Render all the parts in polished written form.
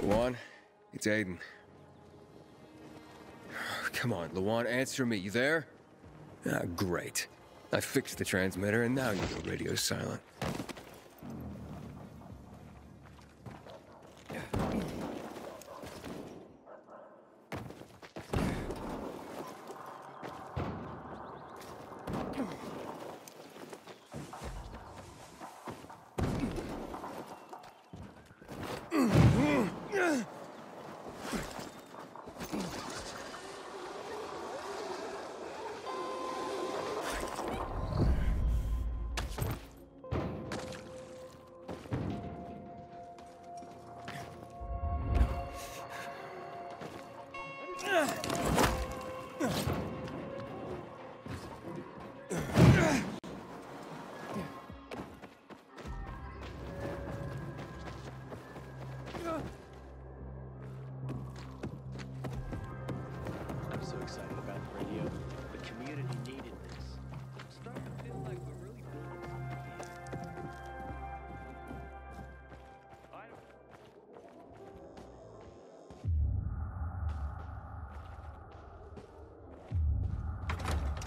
Luan, it's Aiden. Come on, Luan, answer me. You there? Ah, great. I fixed the transmitter, and now your radio's silent.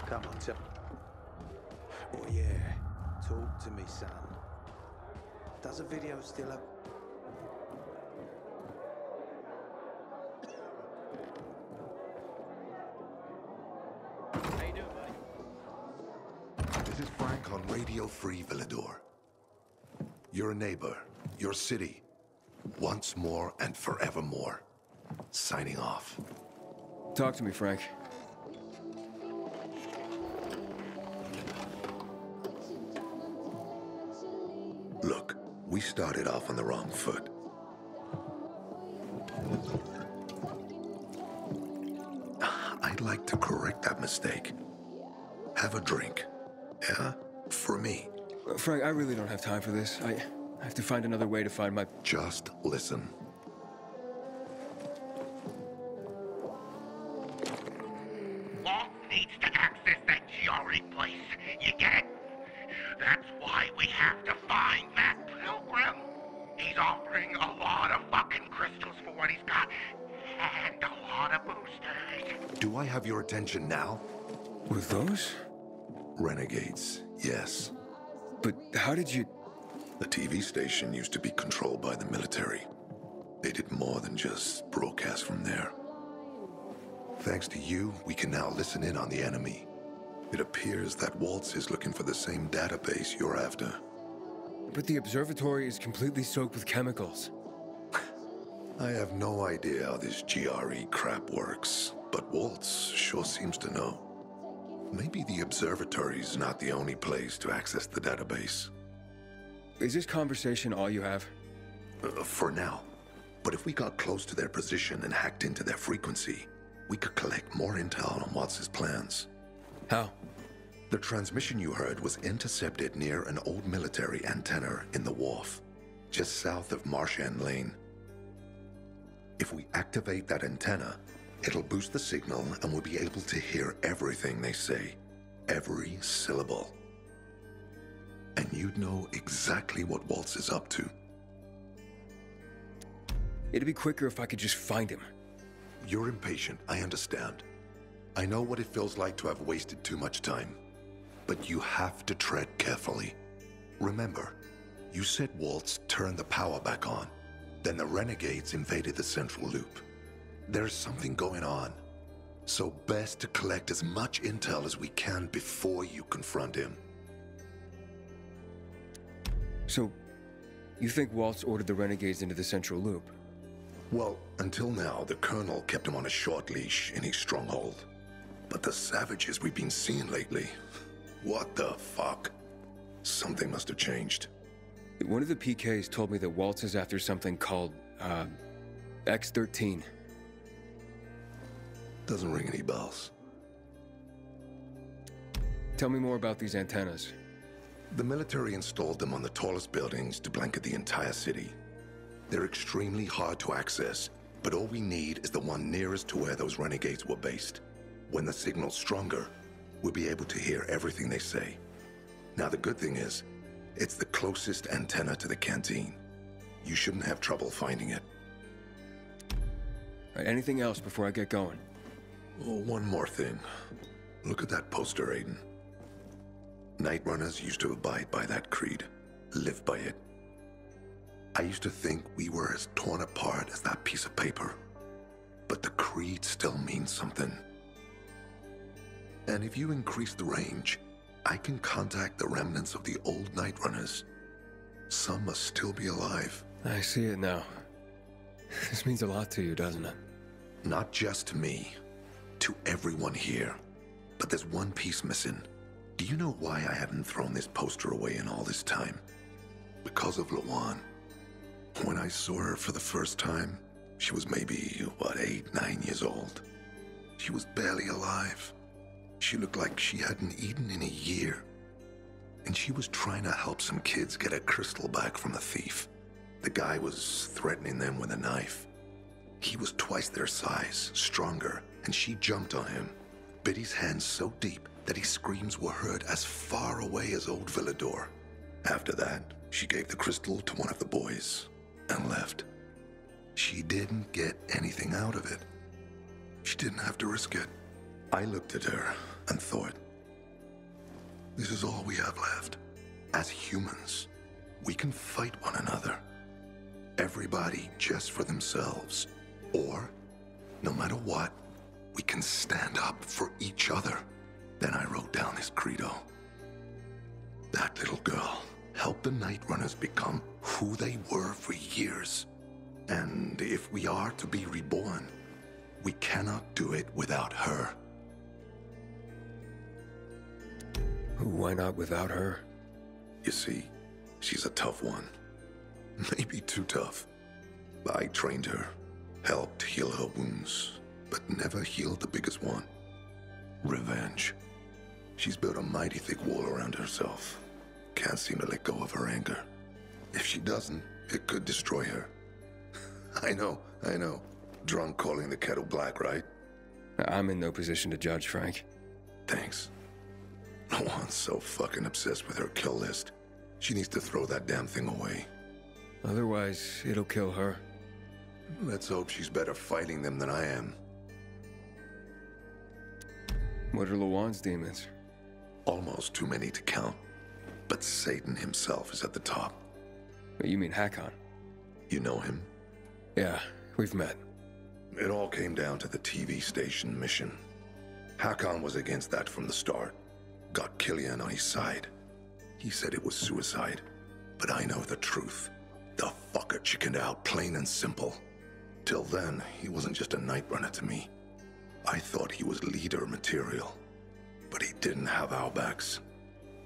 Come on, Tim. Oh yeah, talk to me, son. Does the video still up? How you doing, buddy? This is Frank on Radio Free Villador. Your neighbor, your city, once more and forevermore. Signing off. Talk to me, Frank. Look, we started off on the wrong foot. I'd like to correct that mistake. Have a drink. Yeah? For me. Frank, I really don't have time for this. I have to find another way to find my... Just listen. Walt needs to access that GRE place. You get it? That's why we have to find that pilgrim. He's offering a lot of fucking crystals for what he's got. And a lot of boosters. Do I have your attention now? With those? Renegades, yes. But how did you... The TV station used to be controlled by the military. They did more than just broadcast from there. Thanks to you, we can now listen in on the enemy. It appears that Waltz is looking for the same database you're after. But the observatory is completely soaked with chemicals. I have no idea how this GRE crap works, but Waltz sure seems to know. Maybe the observatory's not the only place to access the database. Is this conversation all you have? For now. But if we got close to their position and hacked into their frequency, we could collect more intel on Watts' plans. How? The transmission you heard was intercepted near an old military antenna in the wharf, just south of Marchand Lane. If we activate that antenna, it'll boost the signal and we'll be able to hear everything they say, every syllable. And you'd know exactly what Waltz is up to. It'd be quicker if I could just find him. You're impatient, I understand. I know what it feels like to have wasted too much time. But you have to tread carefully. Remember, you said Waltz turned the power back on. Then the renegades invaded the central loop. There's something going on. So best to collect as much intel as we can before you confront him. So, you think Waltz ordered the renegades into the central loop? Well, until now, the Colonel kept him on a short leash in his stronghold. But the savages we've been seeing lately, what the fuck? Something must have changed. One of the PKs told me that Waltz is after something called, X-13. Doesn't ring any bells. Tell me more about these antennas. The military installed them on the tallest buildings to blanket the entire city. They're extremely hard to access, but all we need is the one nearest to where those renegades were based. When the signal's stronger, we'll be able to hear everything they say. Now the good thing is, it's the closest antenna to the canteen. You shouldn't have trouble finding it. All right, anything else before I get going? Oh, one more thing. Look at that poster, Aiden. Nightrunners used to abide by that creed, live by it. I used to think we were as torn apart as that piece of paper. But the creed still means something. And if you increase the range, I can contact the remnants of the old Nightrunners. Some must still be alive. I see it now. This means a lot to you, doesn't it? Not just to me, to everyone here. But there's one piece missing. Do you know why I haven't thrown this poster away in all this time? Because of Lawan. When I saw her for the first time, she was maybe, 8, 9 years old. She was barely alive. She looked like she hadn't eaten in a year. And she was trying to help some kids get a crystal back from a thief. The guy was threatening them with a knife. He was twice their size, stronger, and she jumped on him, bit his hand so deep that his screams were heard as far away as Old Villador. After that, she gave the crystal to one of the boys and left. She didn't get anything out of it. She didn't have to risk it. I looked at her and thought, this is all we have left. As humans, we can fight one another. Everybody just for themselves. Or, no matter what, we can stand up for each other. Then I wrote down this credo. That little girl helped the Nightrunners become who they were for years. And if we are to be reborn, we cannot do it without her. Why not without her? You see, she's a tough one. Maybe too tough. I trained her, helped heal her wounds, but never healed the biggest one. Revenge. She's built a mighty thick wall around herself. Can't seem to let go of her anger. If she doesn't, it could destroy her. I know. Drunk calling the kettle black, right? I'm in no position to judge, Frank. Thanks. Lawan's so fucking obsessed with her kill list. She needs to throw that damn thing away. Otherwise, it'll kill her. Let's hope she's better fighting them than I am. What are Lawan's demons? Almost too many to count. But Satan himself is at the top. You mean Hakon? You know him? Yeah, we've met. It all came down to the TV station mission. Hakon was against that from the start. Got Killian on his side. He said it was suicide. But I know the truth. The fucker chickened out, plain and simple. Till then, he wasn't just a Nightrunner to me. I thought he was leader material. But he didn't have our backs.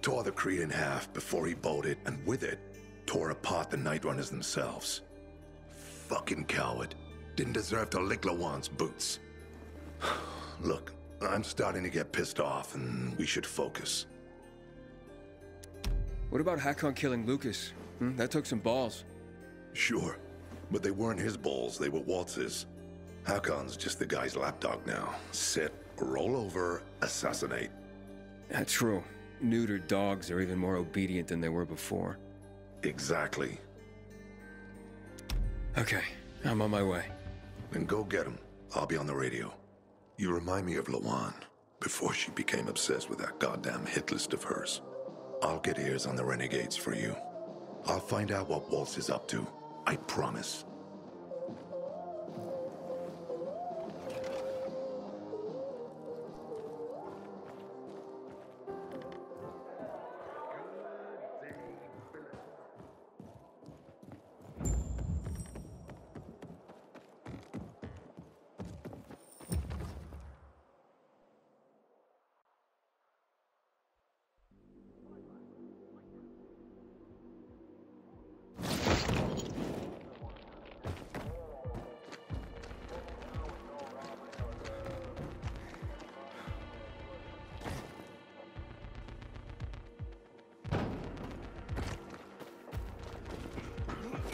Tore the Creed in half before he bolted, and with it, tore apart the Nightrunners themselves. Fucking coward. Didn't deserve to lick Lawan's boots. Look, I'm starting to get pissed off, and we should focus. What about Hakon killing Lucas? That took some balls. Sure, but they weren't his balls, they were Waltz's. Hakon's just the guy's lapdog now. Sit, roll over, assassinate. That's true. Neutered dogs are even more obedient than they were before. Exactly. Okay, I'm on my way. Then go get him. I'll be on the radio. You remind me of Lawan, before she became obsessed with that goddamn hit list of hers. I'll get ears on the renegades for you. I'll find out what Waltz is up to. I promise.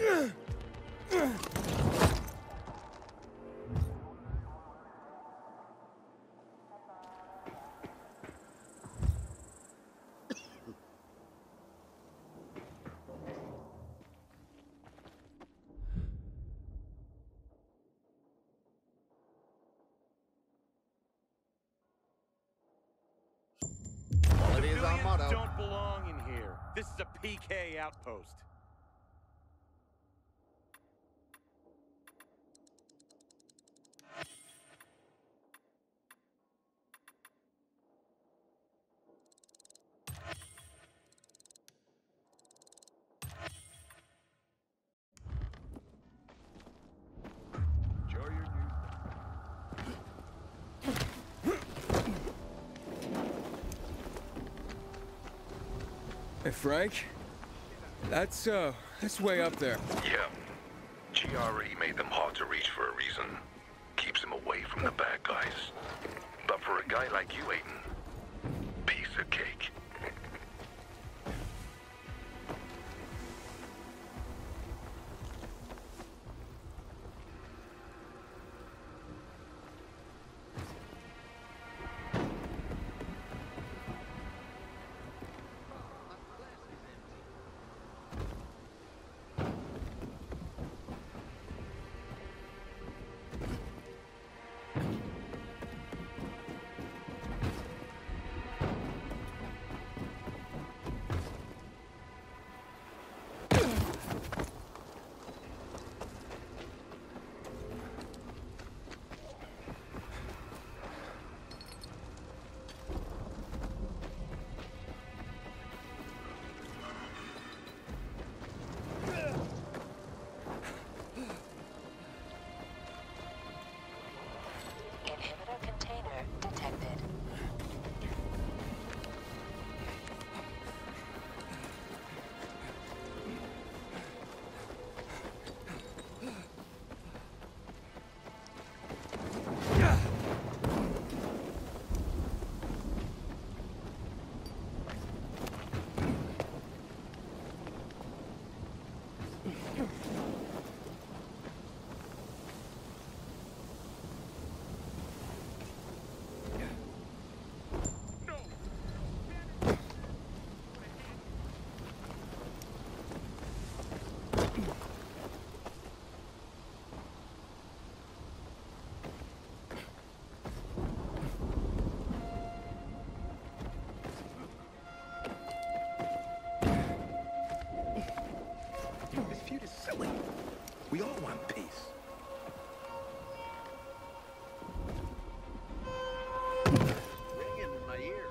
Civilians don't belong in here. This is a PK outpost. Hey, Frank? That's way up there. Yeah. GRE made them hard to reach for a reason. Keeps them away from the bad guys. But for a guy like you, Aiden, piece of cake. Inhibitor container detected. This feud is silly. We all want peace. Ringing in my ears.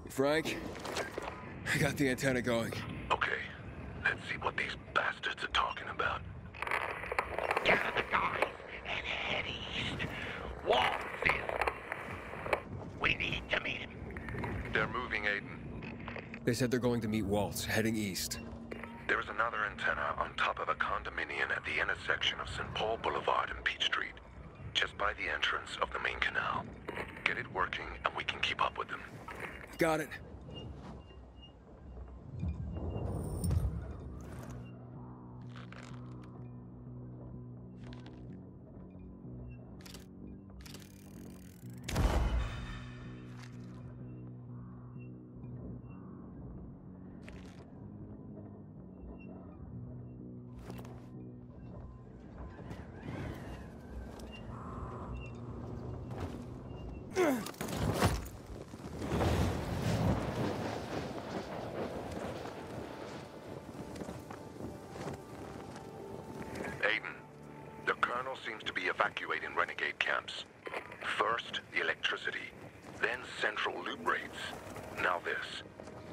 Frank, I got the antenna going. Okay, let's see what these bastards are talking about. Gather the guys and head east. Waltz is... We need to meet him. They're moving, Aiden. They said they're going to meet Waltz, heading east. There is another antenna on top of a condominium at the intersection of St. Paul Boulevard and Peach Street, just by the entrance of the main canal. Get it working and we can keep up with them. Got it. Seems to be evacuating renegade camps. First, the electricity, then central loot rates. Now this.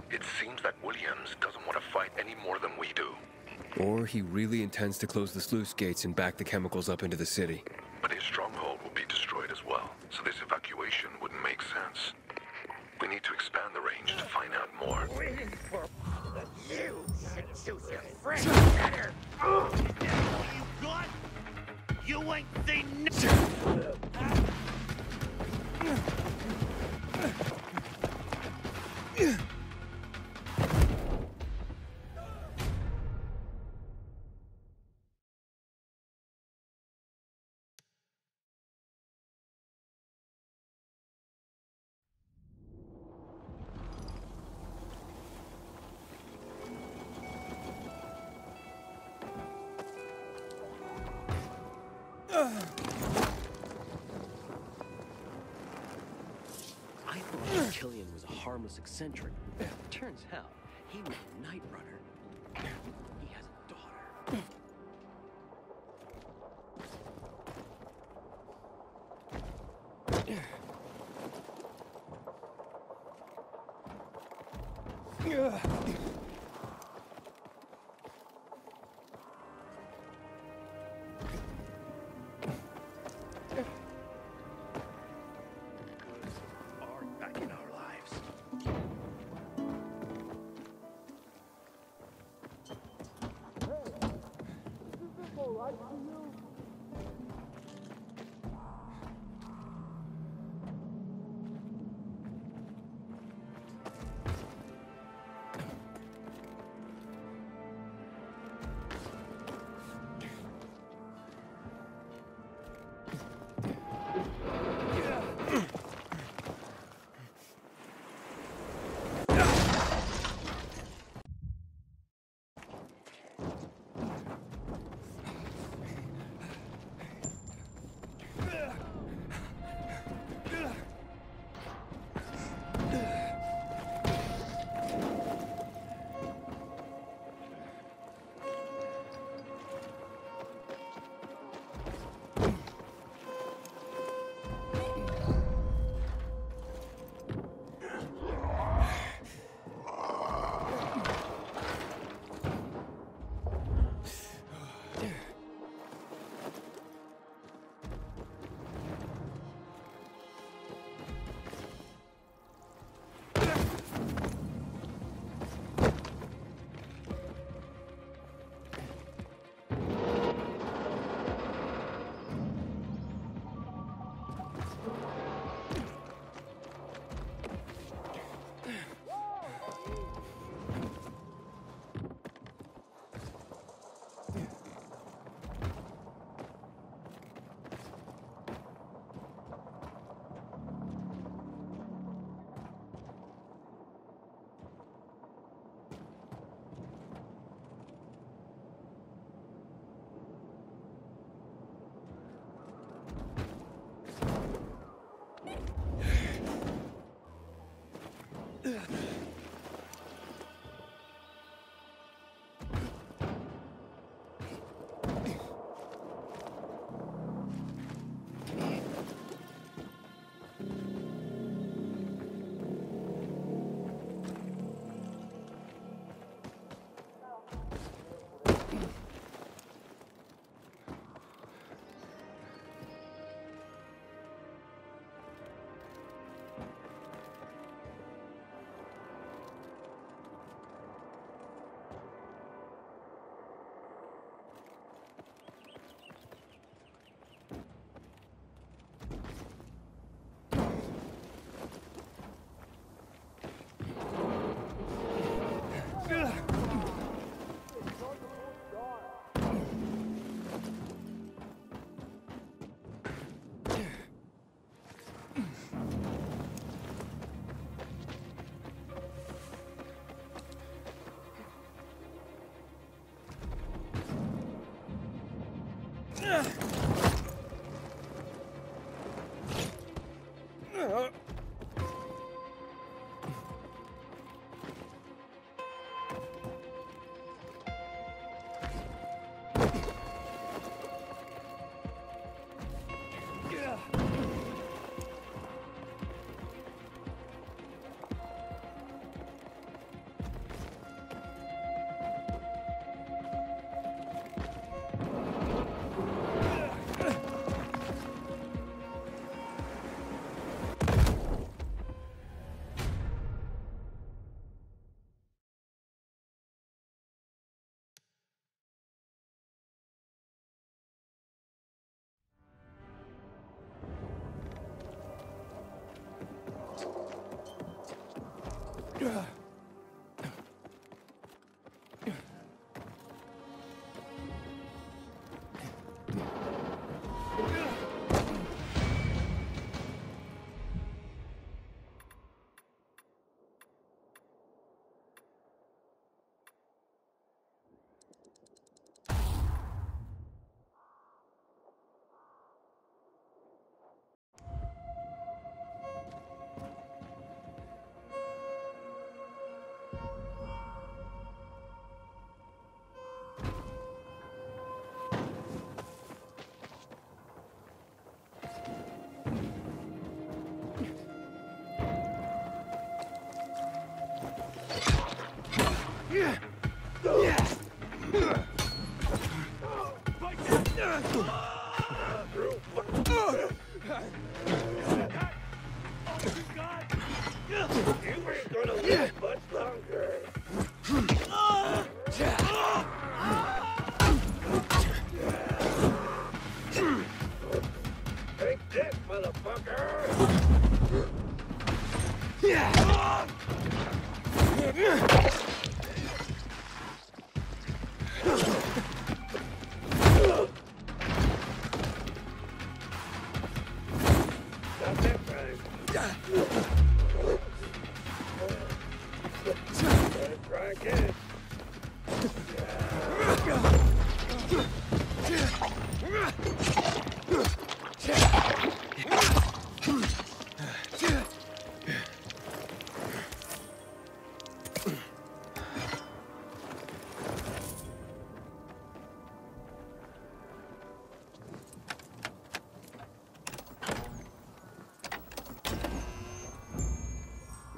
It seems that Williams doesn't want to fight any more than we do. Or he really intends to close the sluice gates and back the chemicals up into the city. But his stronghold will be destroyed as well, so this evacuation wouldn't make sense. We need to expand the range to find out more. Waiting for you should choose your friends better. You got? You ain't seen I thought Killian was a harmless eccentric. Turns out he was a Nightrunner. He has a daughter. Are back in our lives.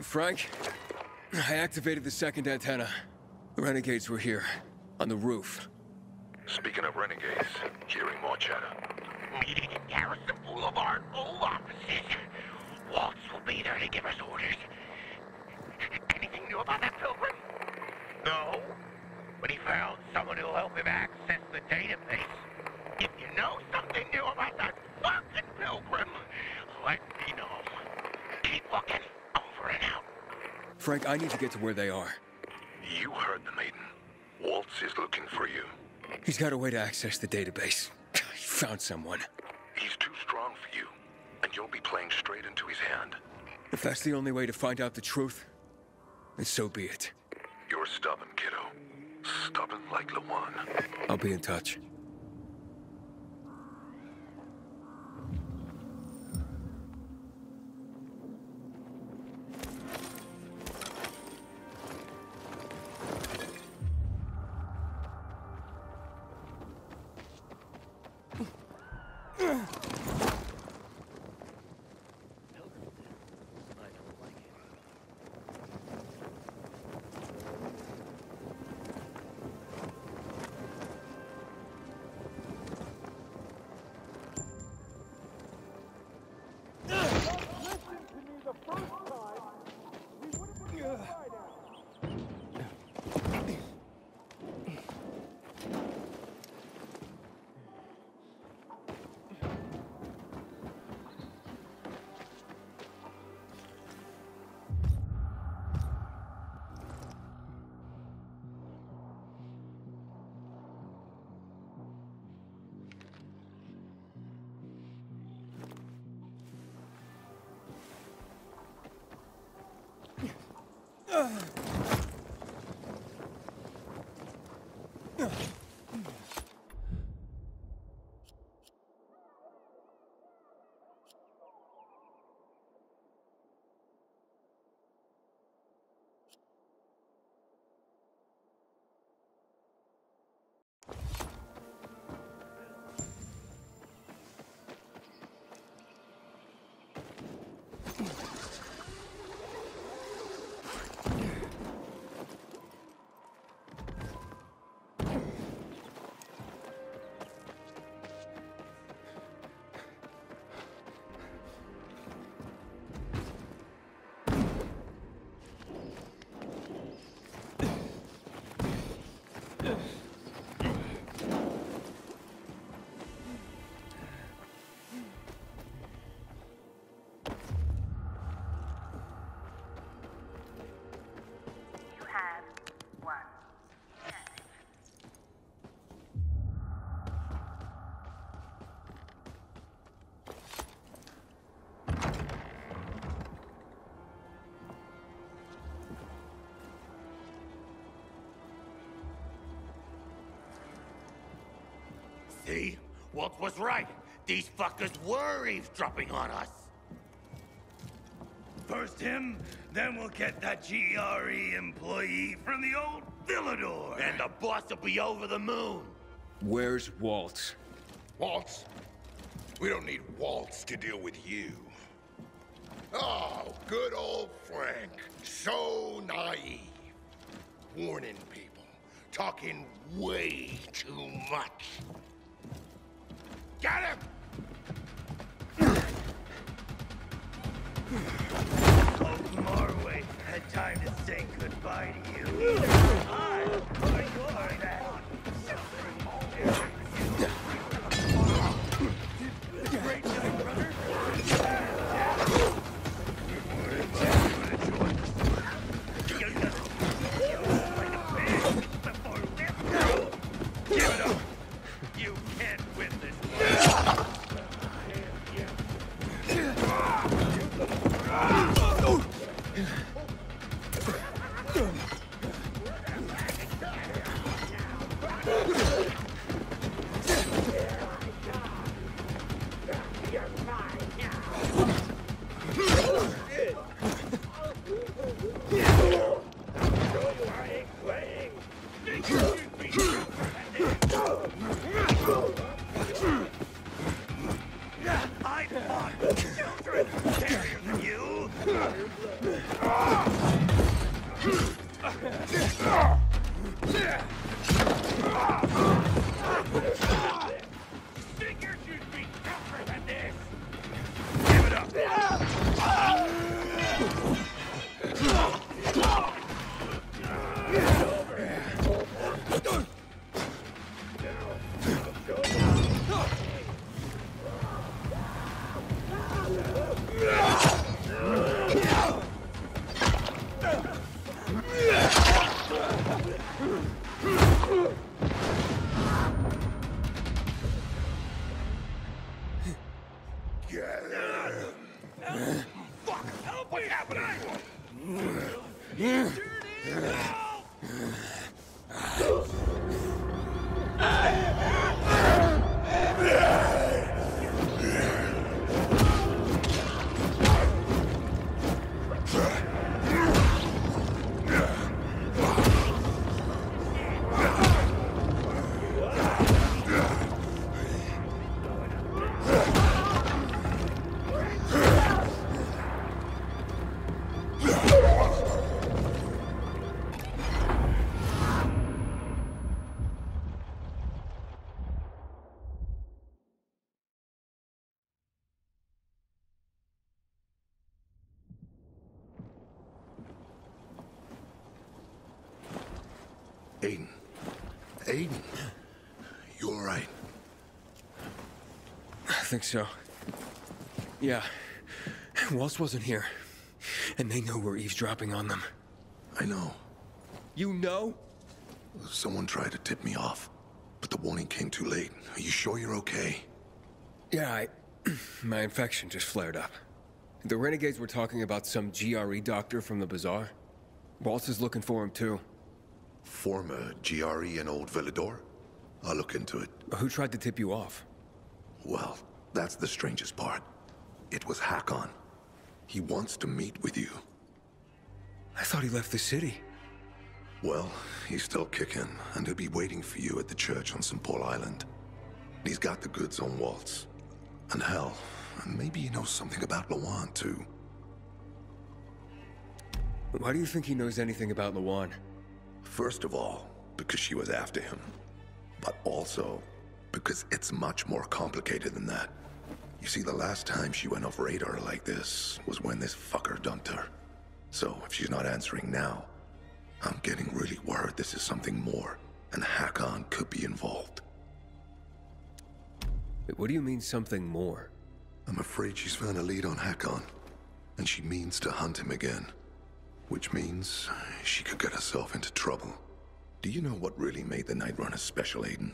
Frank, I activated the second antenna. The renegades were here, on the roof. Speaking of renegades, hearing more chatter. Meeting in Garrison Boulevard, old offices. Waltz will be there to give us orders. Anything new about that pilgrim? No, but he found someone who'll help him access the database. If you know something new about that fucking pilgrim, let me know. Keep looking. Over and out. Frank, I need to get to where they are. You heard the maiden. Waltz is looking for you. He's got a way to access the database. He found someone. He's too strong for you, and you'll be playing straight into his hand. If that's the only way to find out the truth, then so be it. You're stubborn, kiddo. Stubborn like Lawan. I'll be in touch. See? Walt was right. These fuckers were eavesdropping on us. First him, then we'll get that GRE employee from the old Villador. And the boss will be over the moon. Where's Waltz? Waltz? We don't need Waltz to deal with you. Oh, good old Frank. So naive. Warning people. Talking way too much. Get him! Marway had time to say goodbye to you. Great Nightrunner. Give it up. You can't win this one. I fought children scarier than you. Figures you'd be tougher than this. Give it up. Fuck! Help! What's happening? Aiden. Aiden. You all right? I think so. Yeah. Waltz wasn't here. And they know we're eavesdropping on them. I know. You know? Someone tried to tip me off, but the warning came too late. Are you sure you're okay? Yeah, my infection just flared up. The renegades were talking about some GRE doctor from the bazaar. Waltz is looking for him too. Former GRE in Old Villador? I'll look into it. Who tried to tip you off? Well, that's the strangest part. It was Hakon. He wants to meet with you. I thought he left the city. Well, he's still kicking, and he'll be waiting for you at the church on St. Paul Island. He's got the goods on Waltz. And hell, maybe he knows something about Lawan, too. Why do you think he knows anything about Lawan? First of all, because she was after him. But also, because it's much more complicated than that. You see, the last time she went off radar like this was when this fucker dumped her. So, if she's not answering now, I'm getting really worried this is something more, and Hakon could be involved. What do you mean, something more? I'm afraid she's found a lead on Hakon, and she means to hunt him again. Which means she could get herself into trouble. Do you know what really made the Nightrunners special, Aiden?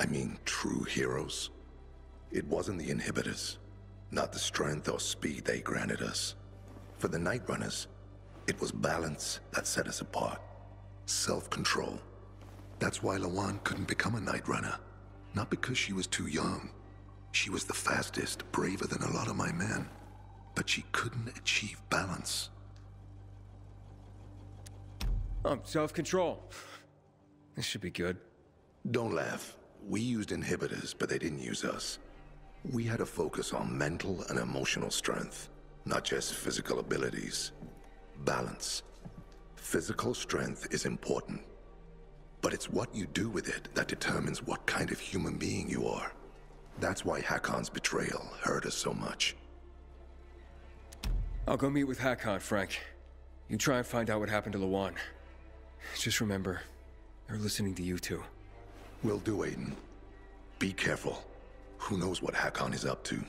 I mean, true heroes? It wasn't the inhibitors, not the strength or speed they granted us. For the Nightrunners, it was balance that set us apart. Self-control. That's why Lawan couldn't become a Nightrunner. Not because she was too young. She was the fastest, braver than a lot of my men. But she couldn't achieve balance. Self-control. This should be good. Don't laugh. We used inhibitors, but they didn't use us. We had to focus on mental and emotional strength, not just physical abilities. Balance. Physical strength is important, but it's what you do with it that determines what kind of human being you are. That's why Hakon's betrayal hurt us so much. I'll go meet with Hakon, Frank. You try and find out what happened to Lawan. Just remember, they're listening to you too. Will do, Aiden. Be careful. Who knows what Hakon is up to?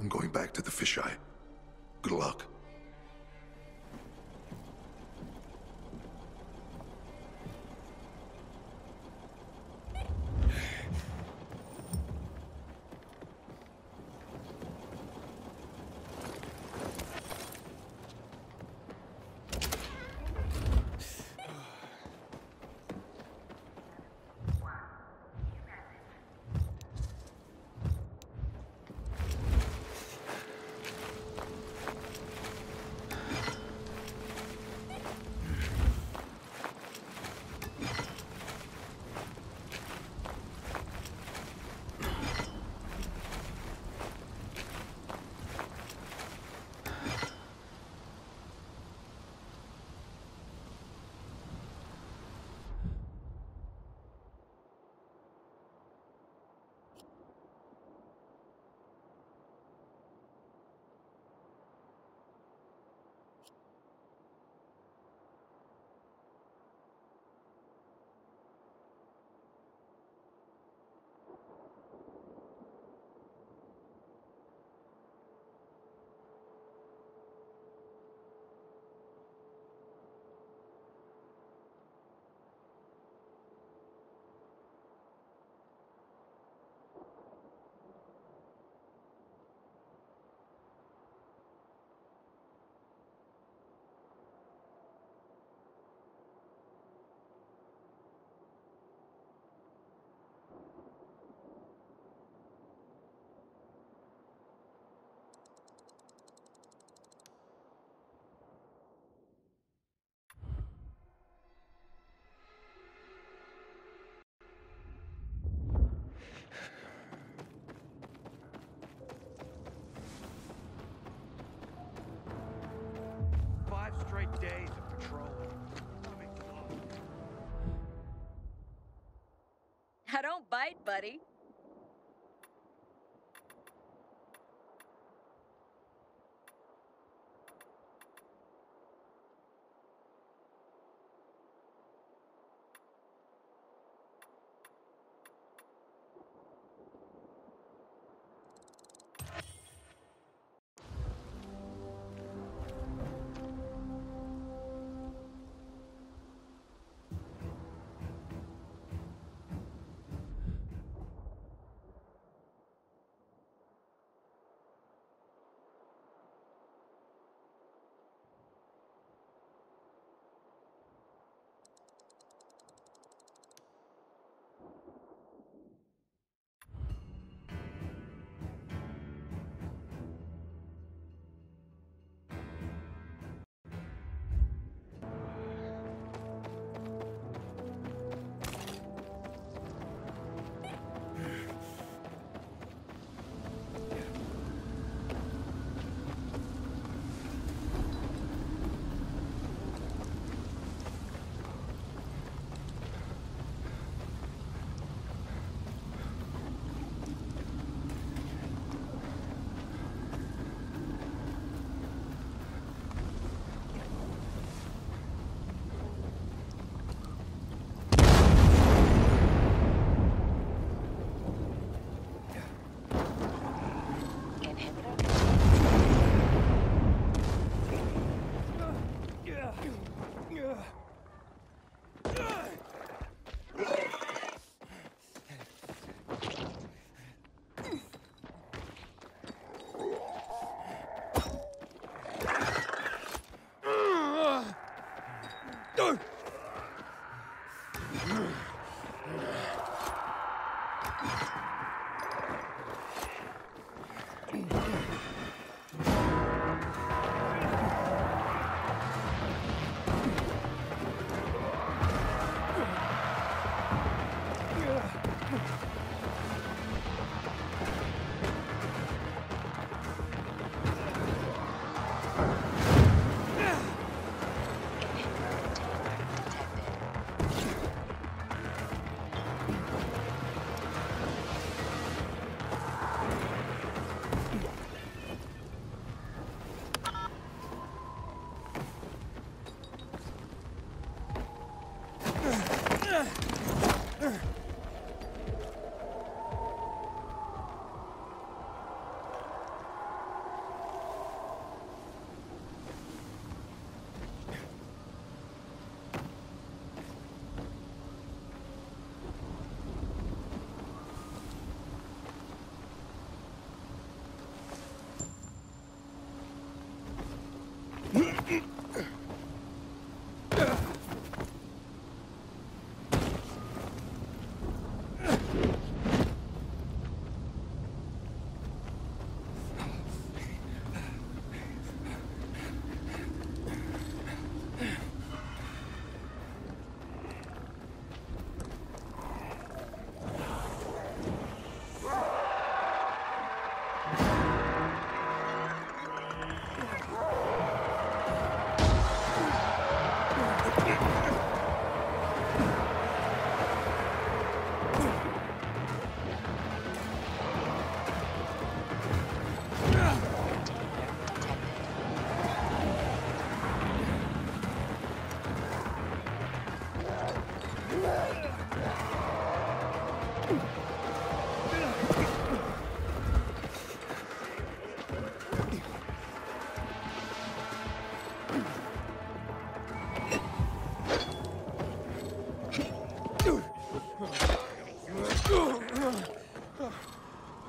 I'm going back to the fisheye. Good luck. Days of patrolling. I don't bite, buddy.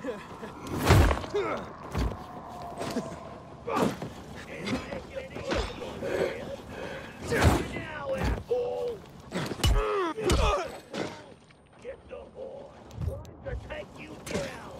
Now, asshole! Get the horn. Time to take you down.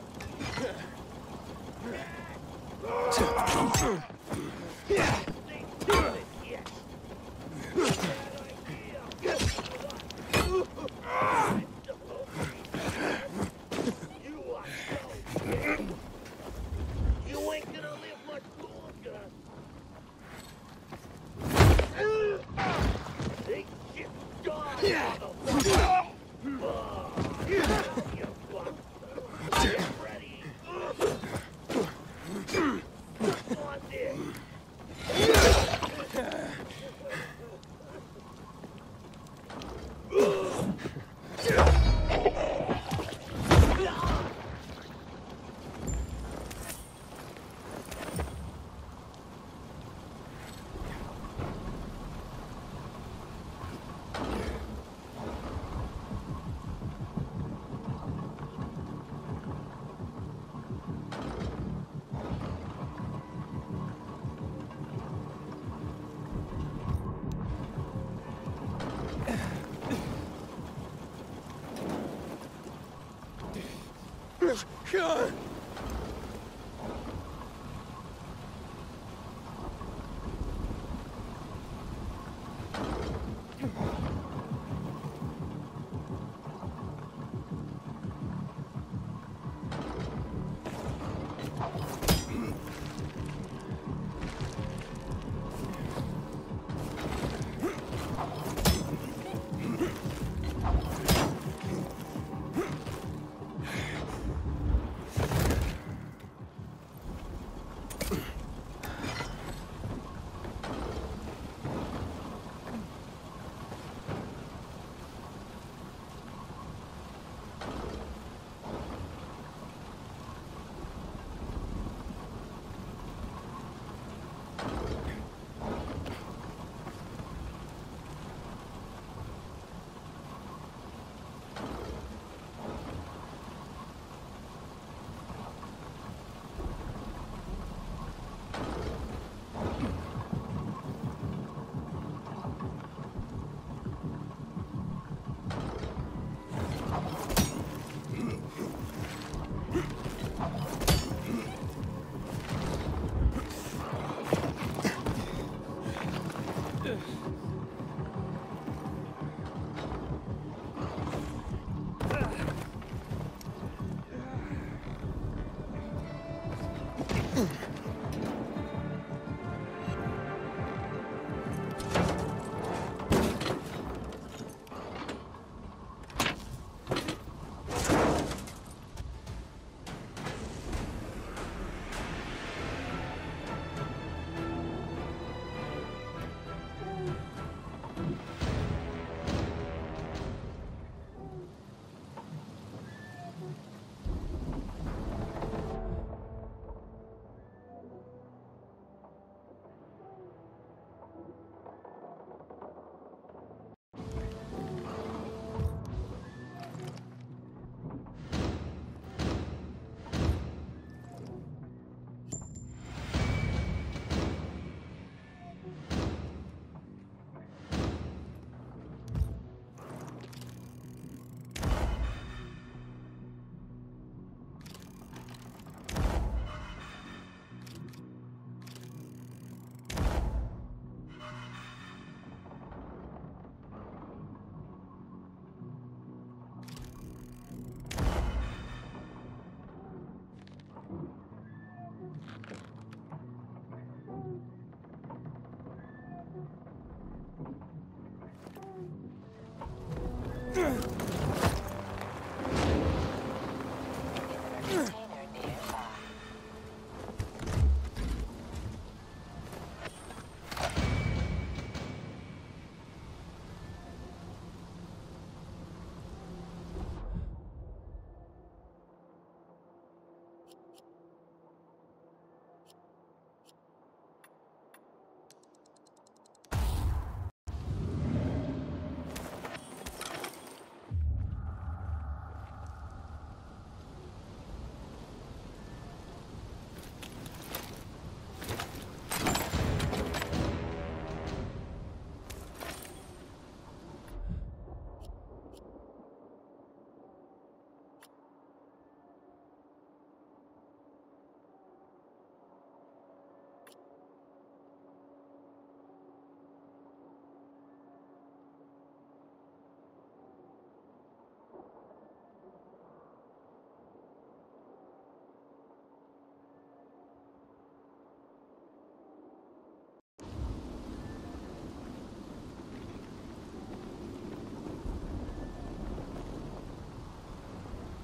You ain't gonna live much longer. This shit's gone, motherfucker. You fuck. Get ready. On this. God!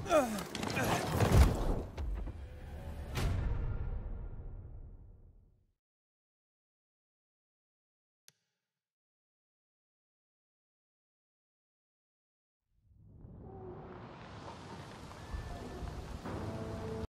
Ugh.